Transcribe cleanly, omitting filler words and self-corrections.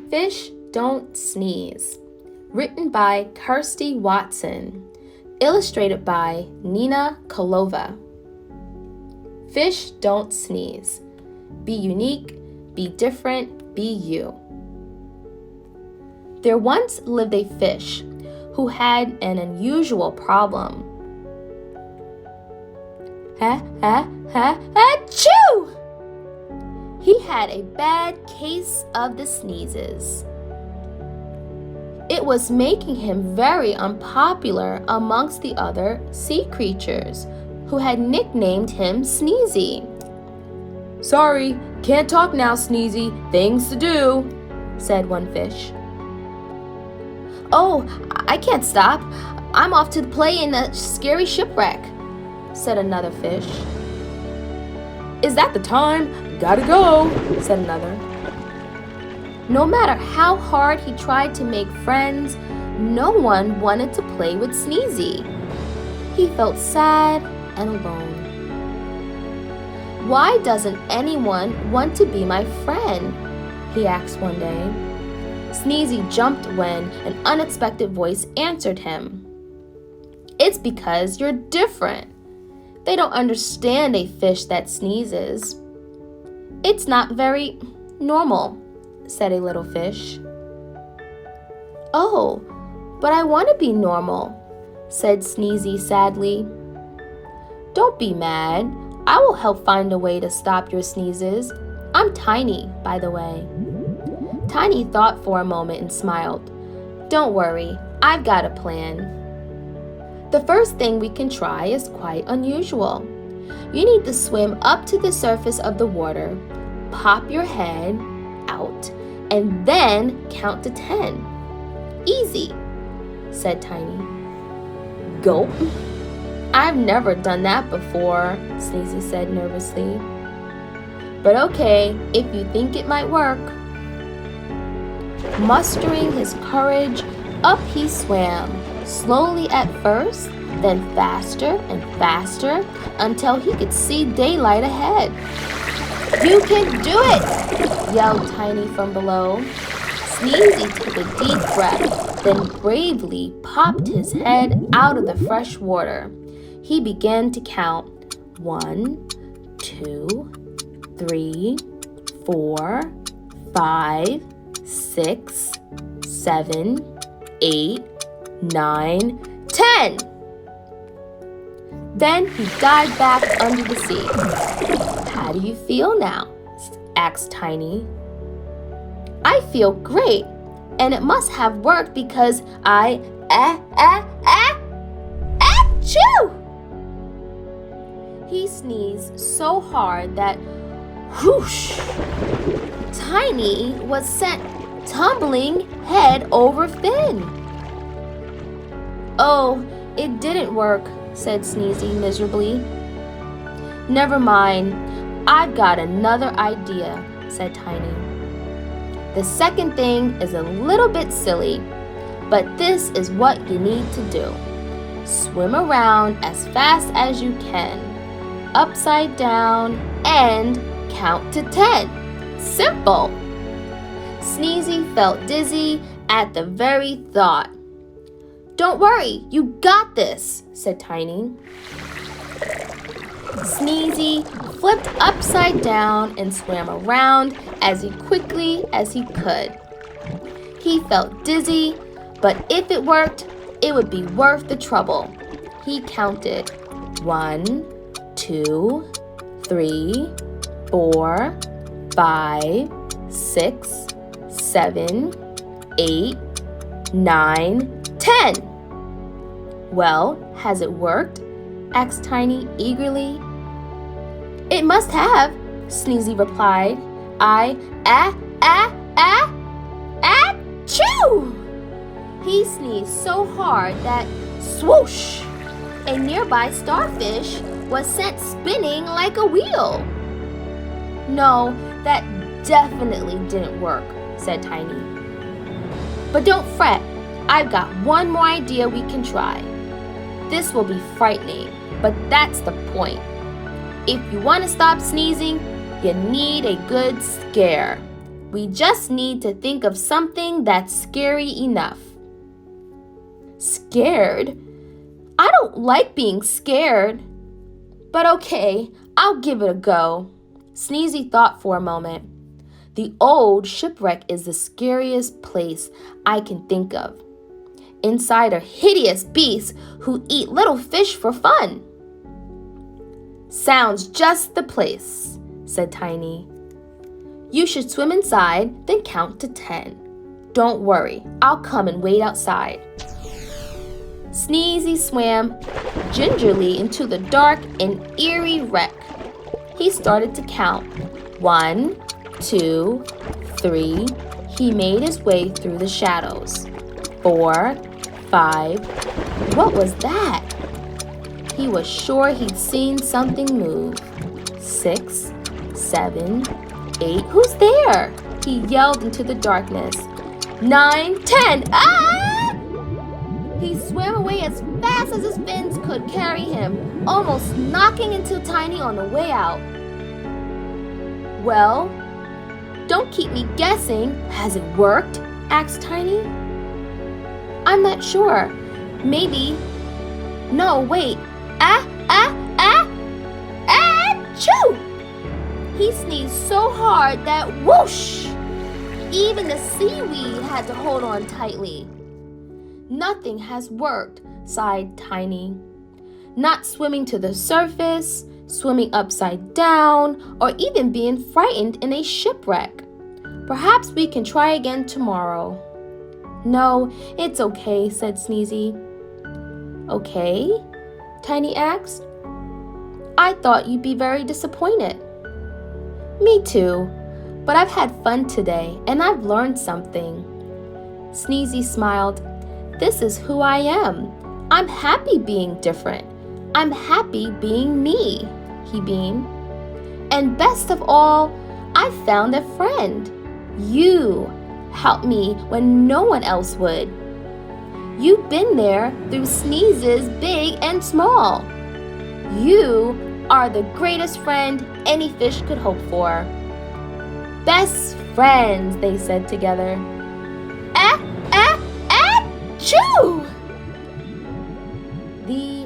Fish Don't Sneeze. Written by Kirstie Watson. Illustrated by Khalova. Fish don't sneeze. Be unique, be different, be you. There once lived a fish who had an unusual problem. Achoo! He had a bad case of the sneezes. It was making him very unpopular amongst the other sea creatures, who had nicknamed him Sneezy. "Sorry, can't talk now, Sneezy. Things to do," said one fish. "Oh, I can't stop. I'm off to play in a scary shipwreck," said another fish. "Is that the time? Gotta go," said another. No matter how hard he tried to make friends, no one wanted to play with Sneezy. He felt sad and alone. "Why doesn't anyone want to be my friend?" he asked one day. Sneezy jumped when an unexpected voice answered him. "It's because you're different. They don't understand a fish that sneezes. It's not very normal," said a little fish. "Oh, but I want to be normal," said Sneezy sadly. "Don't be mad. I will help find a way to stop your sneezes. I'm Tiny, by the way." Tiny thought for a moment and smiled. "Don't worry, I've got a plan. The first thing we can try is quite unusual. You need to swim up to the surface of the water, pop your head out, and then count to 10. Easy," said Tiny. "Gulp. I've never done that before," Sneezy said nervously. "But okay, if you think it might work." Mustering his courage, up he swam, slowly at first, then faster and faster until he could see daylight ahead. "You can do it!" yelled Tiny from below. Sneezy took a deep breath, then bravely popped his head out of the fresh water. He began to count. 1, 2, 3, 4, 5, 6, 7, 8, 9, 10. Then he dived back under the sea. "How do you feel now?" asked Tiny. "I feel great, and it must have worked because achoo!" He sneezed so hard that whoosh! Tiny was sent tumbling head over fin. "Oh, it didn't work," said Sneezy miserably. "Never mind, I've got another idea," said Tiny. "The second thing is a little bit silly, but this is what you need to do. Swim around as fast as you can, upside down, and count to 10. Simple." Sneezy felt dizzy at the very thought. "Don't worry, you got this," said Tiny. Sneezy flipped upside down and swam around as quickly as he could. He felt dizzy, but if it worked, it would be worth the trouble. He counted 1, 2, 3, 4, 5, 6, 7, 8, 9, 10. "Well, has it worked?" asked Tiny eagerly. "It must have," Sneezy replied. Achoo! He sneezed so hard that swoosh! A nearby starfish was sent spinning like a wheel. "No, that definitely didn't work," said Tiny. "But don't fret, I've got one more idea we can try." This will be frightening, but that's the point. If you want to stop sneezing, you need a good scare. We just need to think of something that's scary enough. Scared? I don't like being scared. But okay, I'll give it a go. Sneezy thought for a moment. The old shipwreck is the scariest place I can think of. Inside are hideous beasts who eat little fish for fun. Sounds just the place, said Tiny. You should swim inside, then count to 10. Don't worry, I'll come and wait outside. Sneezy swam gingerly into the dark and eerie wreck. He started to count. 1, 2, 3. He made his way through the shadows. 4, 5. What was that? He was sure he'd seen something move. 6, 7, 8. Who's there? He yelled into the darkness. 9, 10. Ah! He swam away as fast as his fins could carry him, almost knocking into Tiny on the way out. Well, don't keep me guessing. Has it worked? Asked Tiny. I'm not sure. Maybe. No, wait. Achoo! He sneezed so hard that whoosh! Even the seaweed had to hold on tightly. Nothing has worked, sighed Tiny. Not swimming to the surface, swimming upside down, or even being frightened in a shipwreck. Perhaps we can try again tomorrow. No, it's okay, said Sneezy. Okay? Tiny asked. I thought you'd be very disappointed. Me too, but I've had fun today and I've learned something. Sneezy smiled. This is who I am. I'm happy being different. I'm happy being me, he beamed. And best of all, I found a friend. You helped me when no one else would. You've been there through sneezes big and small. You are the greatest friend any fish could hope for. Best friends, they said together. Achoo! The